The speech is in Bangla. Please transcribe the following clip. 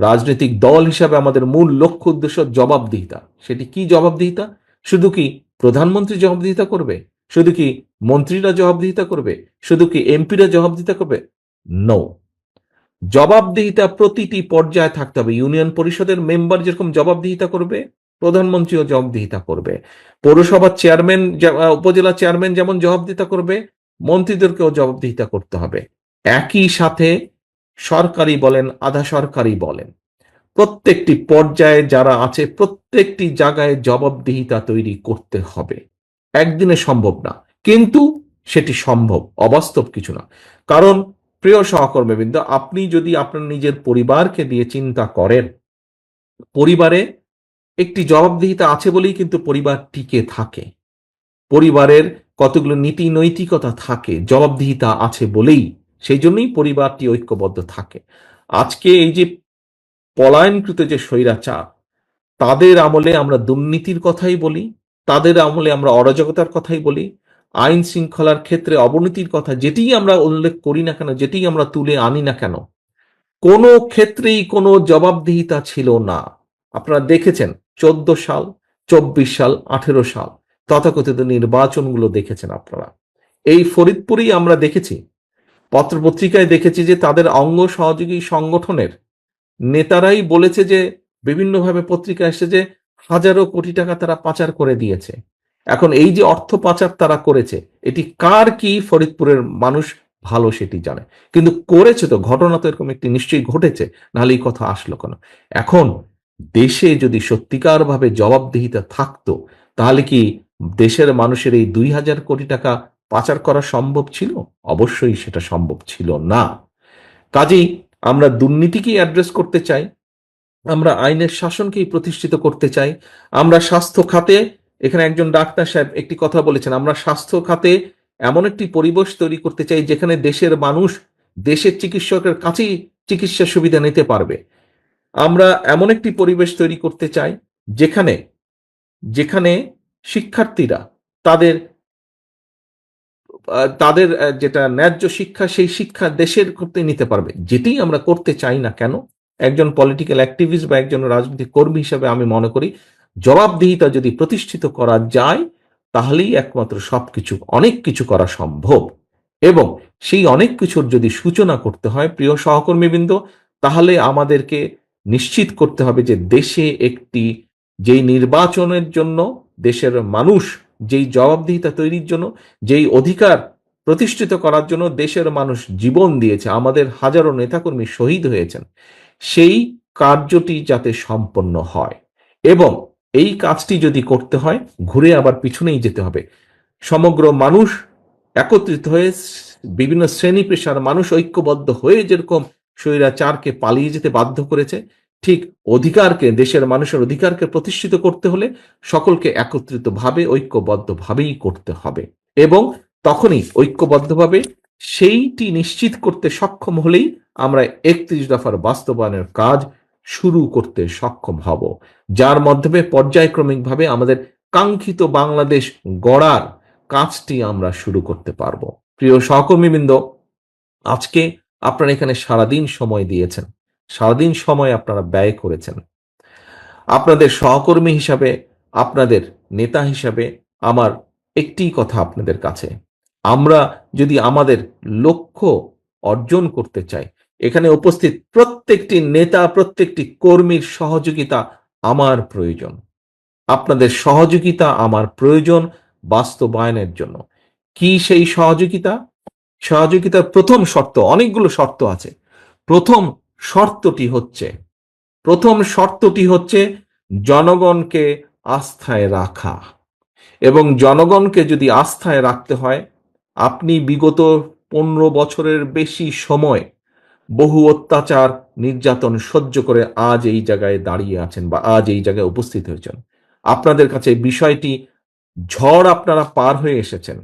রাজনৈতিক দল হিসাবে আমাদের মূল লক্ষ্য উদ্দেশ্য জবাবদিহিতা। সেটি কি জবাবদিহিতা? শুধু কি প্রধানমন্ত্রী জবাবদিহিতা করবে? শুধু কি মন্ত্রীরা জবাবদিহিতা করবে? শুধু কি এমপিরা জবাবদিহিতা করবে? নো। জবাবদিহিতা প্রতিটি পর্যায়ে থাকতে হবে। ইউনিয়ন পরিষদের মেম্বার যেরকম জবাবদিহিতা করবে, প্রধানমন্ত্রীও জবাবদিহিতা করবে। পৌরসভার চেয়ারম্যান, উপজেলা চেয়ারম্যান যেমন জবাবদিহিতা করবে, মন্ত্রীদেরকেও জবাবদিহিতা করতে হবে। একই সাথে সরকারি বলেন, আধা সরকারি বলেন, প্রত্যেকটি পর্যায়ে যারা আছে প্রত্যেকটি জায়গায় জবাবদিহিতা তৈরি করতে হবে। একদিনে সম্ভব না, কিন্তু সেটি সম্ভব, অবাস্তব কিছু না। কারণ প্রিয় সহকর্মীবৃন্দ, আপনি যদি আপনার নিজের পরিবারকে দিয়ে চিন্তা করেন, পরিবারে একটি জবাবদিহিতা আছে বলেই কিন্তু পরিবার টিকে থাকে। পরিবারের কতগুলো নীতি নৈতিকতা থাকে, জবাবদিহিতা আছে বলেই, সেই জন্যই পরিবারটি ঐক্যবদ্ধ থাকে। আজকে এই যে পলায়নকৃত যে স্বৈরাচার, তাদের আমলে আমরা দুর্নীতির কথাই বলি, তাদের আমলে আমরা অরাজকতার কথাই বলি, আইন শৃঙ্খলার ক্ষেত্রে অবনতির কথা যেটিই আমরা উল্লেখ করি না কেন, যেটিই আমরা তুলে আনি না কেন, কোনো ক্ষেত্রেই কোনো জবাবদিহিতা ছিল না। আপনারা দেখেছেন 14 সাল, 24 সাল, 18 সাল তথাকথিত নির্বাচনগুলো দেখেছেন আপনারা। এই ফরিদপুরেই আমরা দেখেছি, পত্রপত্রিকায় দেখেছি যে তাদের অঙ্গ সহযোগী সংগঠনের নেতারাই বলেছে যে, বিভিন্নভাবে পত্রিকায় এসেছে যে হাজারো কোটি টাকা তারা পাচার করে দিয়েছে। এখন এই যে অর্থ পাচার তারা করেছে, এটি কার কি ফরিদপুরের মানুষ ভালো সেটি জানে, কিন্তু করেছে তো, ঘটনা তো এরকম একটি নিশ্চয়ই ঘটেছে, নাহলে এই কথা আসলো কেন? এখন দেশে যদি সত্যিকার ভাবে জবাবদিহিতা থাকতো, তাহলে কি দেশের মানুষের এই 2000 কোটি টাকা পাচার করা সম্ভব ছিল? অবশ্যই সেটা সম্ভব ছিল না। কাজেই আমরা দুর্নীতিকেই অ্যাড্রেস করতে চাই, আমরা আইনের শাসনকেই প্রতিষ্ঠিত করতে চাই। আমরা স্বাস্থ্য খাতে, এখানে একজন ডাক্তার সাহেব একটি কথা বলেছেন, আমরা স্বাস্থ্য খাতে এমন একটি পরিবেশ তৈরি করতে চাই যেখানে দেশের মানুষ দেশের চিকিৎসকের কাছেই চিকিৎসা সুবিধা নিতে পারবে। আমরা এমন একটি পরিবেশ তৈরি করতে চাই যেখানে যেখানে শিক্ষার্থীরা তাদের তাদের যেটা ন্যায্য শিক্ষা, সেই শিক্ষা দেশের করতে নিতে পারবে। যেটি আমরা করতে চাই না কেন, একজন পলিটিক্যাল অ্যাক্টিভিস্ট বা একজন রাজনৈতিক কর্মী হিসেবে আমি মনে করি, জবাবদিহিতা যদি প্রতিষ্ঠিত করা যায়, তাহলেই একমাত্র সবকিছু, অনেক কিছু করা সম্ভব। এবং সেই অনেক কিছুর যদি সূচনা করতে হয় প্রিয় সহকর্মীবৃন্দ, তাহলে আমাদেরকে নিশ্চিত করতে হবে যে দেশে একটি, যেই নির্বাচনের জন্য দেশের মানুষ, যেই জবাবদিহিতা তৈরির জন্য, যেই অধিকার প্রতিষ্ঠিত করার জন্য দেশের মানুষ জীবন দিয়েছে, আমাদের হাজারো নেতাকর্মী শহীদ হয়েছেন, সেই কার্যটি যাতে সম্পন্ন হয়। এবং এই কাজটি যদি করতে হয়, ঘুরে আবার পিছনেই যেতে হবে। সমগ্র মানুষ একত্রিত হয়ে, বিভিন্ন শ্রেণী পেশার মানুষ ঐক্যবদ্ধ হয়ে যেরকম স্বৈরাচারকে পালিয়ে যেতে বাধ্য করেছে, ঠিক অধিকারকে, দেশের মানুষের অধিকারকে প্রতিষ্ঠিত করতে হলে সকলকে একত্রিতভাবে ঐক্যবদ্ধভাবেই করতে হবে। এবং তখনই ঐক্যবদ্ধভাবে সেইটি নিশ্চিত করতে সক্ষম হলেই আমরা 31 দফার বাস্তবায়নের কাজ শুরু করতে সক্ষম হব, যার মাধ্যমে পর্যায়ক্রমিকভাবে আমাদের কাঙ্ক্ষিত বাংলাদেশ গড়ার কাজটি আমরা শুরু করতে পারব। প্রিয় সহকর্মীবৃন্দ, আজকে আপনারা এখানে সারাদিন সময় দিয়েছেন, সারাদিন সময় আপনারা ব্যয় করেছেন। আপনাদের সহকর্মী হিসাবে, আপনাদের নেতা হিসাবে আমার একটি কথা আপনাদের কাছে, আমরা যদি আমাদের লক্ষ্য অর্জন করতে চাই, এখানে উপস্থিত প্রত্যেকটি নেতা, প্রত্যেকটি কর্মীর সহযোগিতা আমার প্রয়োজন। আপনাদের সহযোগিতা আমার প্রয়োজন বাস্তবায়নের জন্য। কি সেই সহযোগিতা? সহযোগিতার প্রথম শর্ত, অনেকগুলো শর্ত আছে। প্রথম শর্তটি হচ্ছে প্রথম শর্তটি হচ্ছে জনগণকে আস্থায় রাখা। এবং জনগণকে যদি আস্থায় রাখতে হয়, আপনি বিগত 15 বছরের বেশি সময় বহু অত্যাচার, নির্যাতন সহ্য করে আজ এই জায়গায় দাঁড়িয়ে আছেন বা আজ এই জায়গায় উপস্থিত হয়েছেন। আপনাদের কাছে বিষয়টি, ঝড় আপনারা পার হয়ে এসেছেন,